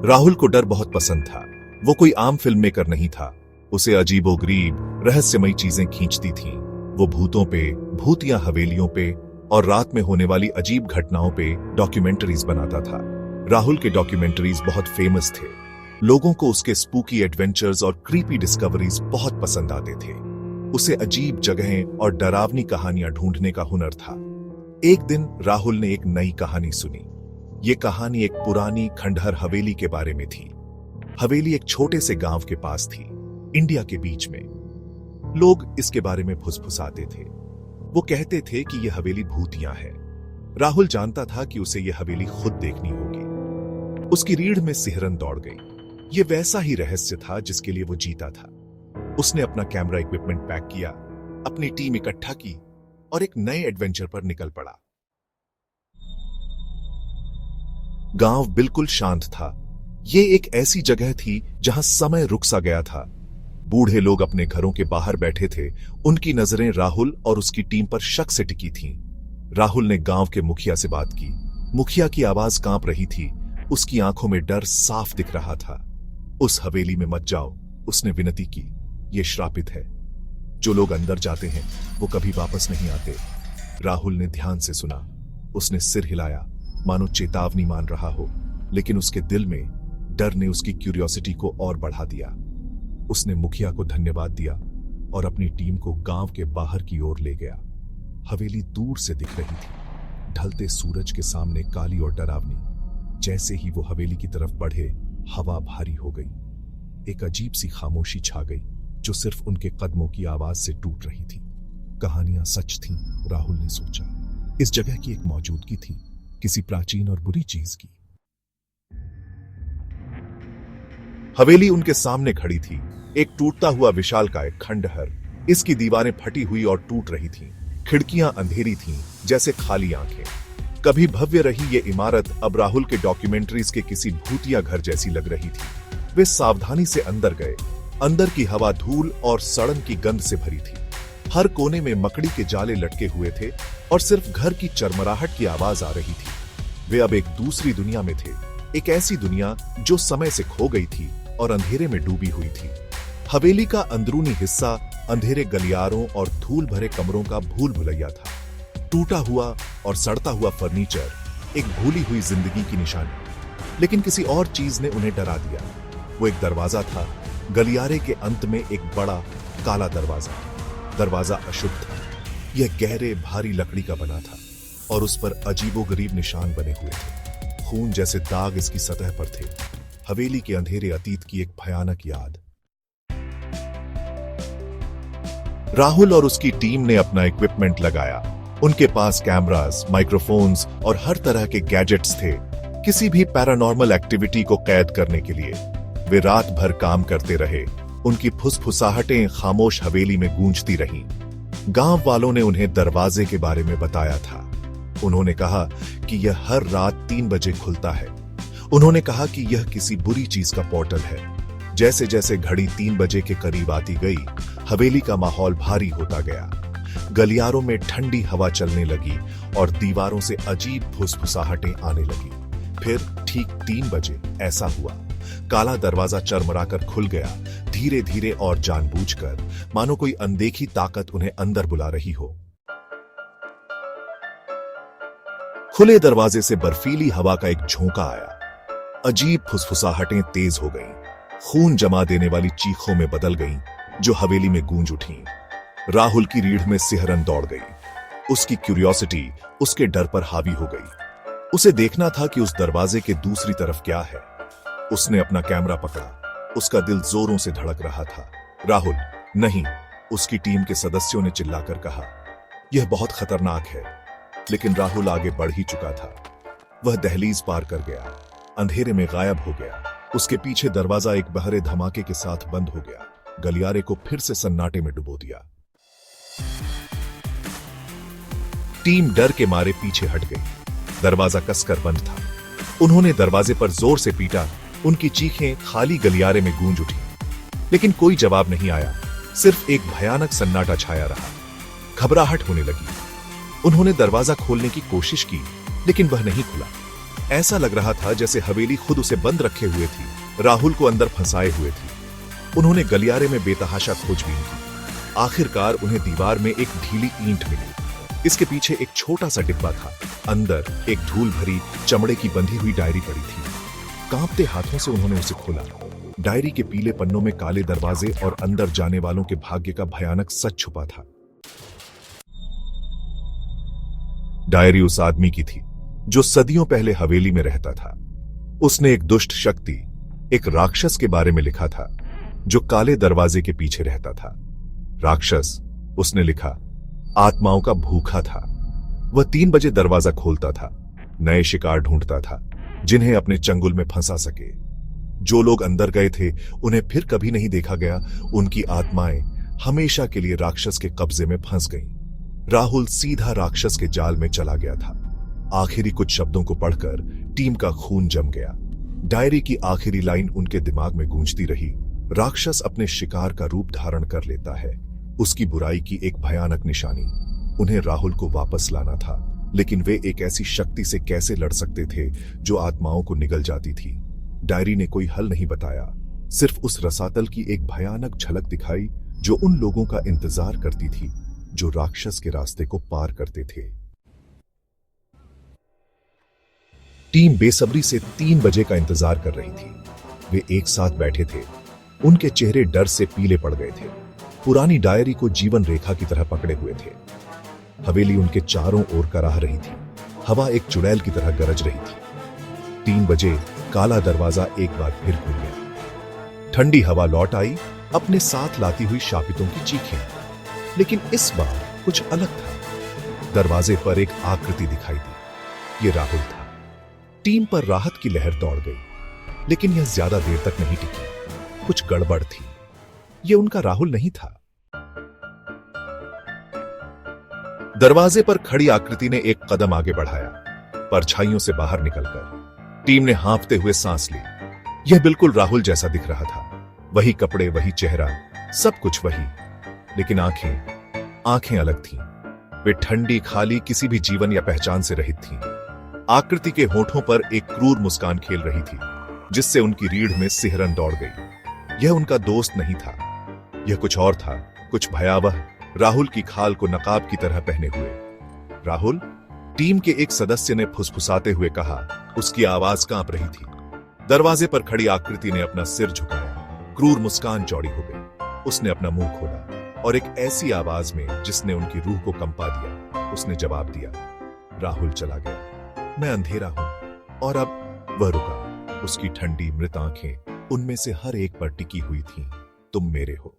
राहुल को डर बहुत पसंद था। वो कोई आम फिल्म मेकर नहीं था। उसे अजीबोगरीब रहस्यमयी चीजें खींचती थीं। वो भूतों पे, भूतिया हवेलियों पे और रात में होने वाली अजीब घटनाओं पे डॉक्यूमेंट्रीज बनाता था। राहुल के डॉक्यूमेंट्रीज बहुत फेमस थे। लोगों को उसके स्पूकी एडवेंचर्स और क्रीपी डिस्कवरीज बहुत पसंद आते थे। उसे अजीब जगहें और डरावनी कहानियां ढूंढने का हुनर था। एक दिन राहुल ने एक नई कहानी सुनी। ये कहानी एक पुरानी खंडहर हवेली के बारे में थी। हवेली एक छोटे से गांव के पास थी, इंडिया के बीच में। लोग इसके बारे में फुसफुसाते थे। वो कहते थे कि यह हवेली भूतिया है। राहुल जानता था कि उसे यह हवेली खुद देखनी होगी। उसकी रीढ़ में सिहरन दौड़ गई। यह वैसा ही रहस्य था जिसके लिए वो जीता था। उसने अपना कैमरा इक्विपमेंट पैक किया, अपनी टीम इकट्ठा की और एक नए एडवेंचर पर निकल पड़ा। गांव बिल्कुल शांत था। ये एक ऐसी जगह थी जहां समय रुक सा गया था। बूढ़े लोग अपने घरों के बाहर बैठे थे। उनकी नजरें राहुल और उसकी टीम पर शक से टिकी थीं। राहुल ने गांव के मुखिया से बात की। मुखिया की आवाज कांप रही थी। उसकी आंखों में डर साफ दिख रहा था। उस हवेली में मत जाओ, उसने विनती की। यह श्रापित है। जो लोग अंदर जाते हैं वो कभी वापस नहीं आते। राहुल ने ध्यान से सुना। उसने सिर हिलाया, मानो चेतावनी मान रहा हो, लेकिन उसके दिल में डर ने उसकी क्यूरियोसिटी को और बढ़ा दिया। उसने मुखिया को धन्यवाद दिया और अपनी टीम को गांव के बाहर की ओर ले गया। हवेली दूर से दिख रही थी, ढलते सूरज के सामने काली और डरावनी। जैसे ही वो हवेली की तरफ बढ़े, हवा भारी हो गई। एक अजीब सी खामोशी छा गई जो सिर्फ उनके कदमों की आवाज से टूट रही थी। कहानियां सच थीं, राहुल ने सोचा। इस जगह की एक मौजूदगी थी, किसी प्राचीन और बुरी चीज की। हवेली उनके सामने खड़ी थी, एक टूटता हुआ विशालकाय खंडहर। इसकी दीवारें फटी हुई और टूट रही थीं। खिड़कियां अंधेरी थीं, जैसे खाली आंखें। कभी भव्य रही ये इमारत अब राहुल के डॉक्यूमेंट्रीज के किसी भूतिया घर जैसी लग रही थी। वे सावधानी से अंदर गए। अंदर की हवा धूल और सड़न की गंध से भरी थी। हर कोने में मकड़ी के जाले लटके हुए थे और सिर्फ घर की चरमराहट की आवाज आ रही थी। वे अब एक दूसरी दुनिया में थे, एक ऐसी दुनिया जो समय से खो गई थी और अंधेरे में डूबी हुई थी। हवेली का अंदरूनी हिस्सा अंधेरे गलियारों और धूल भरे कमरों का भूल भुलैया था। टूटा हुआ और सड़ता हुआ फर्नीचर, एक भूली हुई जिंदगी की निशानी। लेकिन किसी और चीज ने उन्हें डरा दिया। वो एक दरवाजा था, गलियारे के अंत में एक बड़ा काला दरवाजा। दरवाजा अशुभ था। यह गहरे भारी लकड़ी का बना था और उस पर अजीबोगरीब निशान बने हुए थे। खून जैसे दाग इसकी सतह पर थे। हवेली के अंधेरे अतीत की एक भयानक याद। राहुल और उसकी टीम ने अपना इक्विपमेंट लगाया। उनके पास कैमरास, माइक्रोफोन्स और हर तरह के गैजेट्स थे, किसी भी पैरानॉर्मल एक्टिविटी को कैद करने के लिए। वे रात भर काम करते रहे। उनकी फुसफुसाहटें खामोश हवेली में गूंजती रहीं। गांव वालों ने उन्हें दरवाजे के बारे में बताया था। उन्होंने कहा कि यह हर रात 3 बजे खुलता है। उन्होंने कहा कि यह किसी बुरी चीज का पोर्टल है। जैसे जैसे घड़ी 3 बजे के करीब आती गई, हवेली का माहौल भारी होता गया। गलियारों में ठंडी हवा चलने लगी और दीवारों से अजीब फुसफुसाहटें आने लगी। फिर ठीक 3 बजे ऐसा हुआ। काला दरवाजा चरमराकर खुल गया, धीरे धीरे और जानबूझकर, मानो कोई अनदेखी ताकत उन्हें अंदर बुला रही हो। खुले दरवाजे से बर्फीली हवा का एक झोंका आया। अजीब फुसफुसाहटें तेज हो गईं। खून जमा देने वाली चीखों में बदल गईं, जो हवेली में गूंज उठीं। राहुल की रीढ़ में सिहरन दौड़ गई। उसकी क्यूरियोसिटी उसके डर पर हावी हो गई। उसे देखना था कि उस दरवाजे के दूसरी तरफ क्या है। उसने अपना कैमरा पकड़ा। उसका दिल जोरों से धड़क रहा था। राहुल, नहीं, उसकी टीम के सदस्यों ने चिल्लाकर कहा। यह बहुत खतरनाक है। लेकिन राहुल आगे बढ़ ही चुका था। वह दहलीज पार कर गया, अंधेरे में गायब हो गया। उसके पीछे दरवाजा एक बहरे धमाके के साथ बंद हो गया। गलियारे को फिर से सन्नाटे में डुबो दिया। टीम डर के मारे पीछे हट गई। दरवाजा कसकर बंद था। उन्होंने दरवाजे पर जोर से पीटा। उनकी चीखें खाली गलियारे में गूंज उठी, लेकिन कोई जवाब नहीं आया। सिर्फ एक भयानक सन्नाटा छाया रहा। घबराहट होने लगी। उन्होंने दरवाजा खोलने की कोशिश की, लेकिन वह नहीं खुला। ऐसा लग रहा था जैसे हवेली खुद उसे बंद रखे हुए थी, राहुल को अंदर फंसाए हुए थी। उन्होंने गलियारे में बेतहाशा खोजबीन की। आखिरकार उन्हें दीवार में एक ढीली ईंट मिली। इसके पीछे एक छोटा सा डिब्बा था। अंदर एक धूल भरी चमड़े की बंधी हुई डायरी पड़ी थी। कांपते हाथों से उन्होंने उसे खोला। डायरी के पीले पन्नों में काले दरवाजे और अंदर जाने वालों के भाग्य का भयानक सच छुपा था। डायरी उस आदमी की थी जो सदियों पहले हवेली में रहता था। उसने एक दुष्ट शक्ति, एक राक्षस के बारे में लिखा था जो काले दरवाजे के पीछे रहता था। राक्षस, उसने लिखा, आत्माओं का भूखा था। वह 3 बजे दरवाजा खोलता था, नए शिकार ढूंढता था जिन्हें अपने चंगुल में फंसा सके। जो लोग अंदर गए थे उन्हें फिर कभी नहीं देखा गया। उनकी आत्माएं हमेशा के लिए राक्षस के कब्जे में फंस गईं। राहुल सीधा राक्षस के जाल में चला गया था। आखिरी कुछ शब्दों को पढ़कर टीम का खून जम गया। डायरी की आखिरी लाइन उनके दिमाग में गूंजती रही, राक्षस अपने शिकार का रूप धारण कर लेता है। उसकी बुराई की एक भयानक निशानी। उन्हें राहुल को वापस लाना था, लेकिन वे एक ऐसी शक्ति से कैसे लड़ सकते थे जो आत्माओं को निगल जाती थी। डायरी ने कोई हल नहीं बताया, सिर्फ उस रसातल की एक भयानक झलक दिखाई जो उन लोगों का इंतजार करती थी जो राक्षस के रास्ते को पार करते थे। टीम बेसब्री से 3 बजे का इंतजार कर रही थी। वे एक साथ बैठे थे। उनके चेहरे डर से पीले पड़ गए थे। पुरानी डायरी को जीवन रेखा की तरह पकड़े हुए थे। हवेली उनके चारों ओर कराह रही थी। हवा एक चुड़ैल की तरह गरज रही थी। 3 बजे काला दरवाजा एक बार फिर खुल गया। ठंडी हवा लौट आई, अपने साथ लाती हुई शापितों की चीखें। लेकिन इस बार कुछ अलग था। दरवाजे पर एक आकृति दिखाई दी। ये राहुल था। टीम पर राहत की लहर दौड़ गई, लेकिन यह ज्यादा देर तक नहीं टिकी। कुछ गड़बड़ थी। यह उनका राहुल नहीं था। दरवाजे पर खड़ी आकृति ने एक कदम आगे बढ़ाया, परछाइयों से बाहर निकलकर। टीम ने हाँफते हुए सांस ली। यह बिल्कुल राहुल जैसा दिख रहा था। वही कपड़े, वही चेहरा, सब कुछ वही। लेकिन आंखें अलग थीं। वे ठंडी, खाली, किसी भी जीवन या पहचान से रहित थीं। आकृति के होठों पर एक क्रूर मुस्कान खेल रही थी, जिससे उनकी रीढ़ में सिहरन दौड़ गई। यह उनका दोस्त नहीं था, यह कुछ और था, कुछ भयावह। राहुल की खाल को नकाब की तरह पहने हुए। राहुल, टीम के एक सदस्य ने फुसफुसाते हुए कहा। उसकी आवाज कांप रही थी। दरवाजे पर खड़ी आकृति ने अपना सिर झुकाया। क्रूर मुस्कान चौड़ी हो गई। उसने अपना मुंह खोला और एक ऐसी आवाज में जिसने उनकी रूह को कंपा दिया, उसने जवाब दिया, राहुल चला गया, मैं अंधेरा हूं। और अब वह रुका। उसकी ठंडी मृत आंखें उनमें से हर एक पर टिकी हुई थीं। तुम मेरे हो।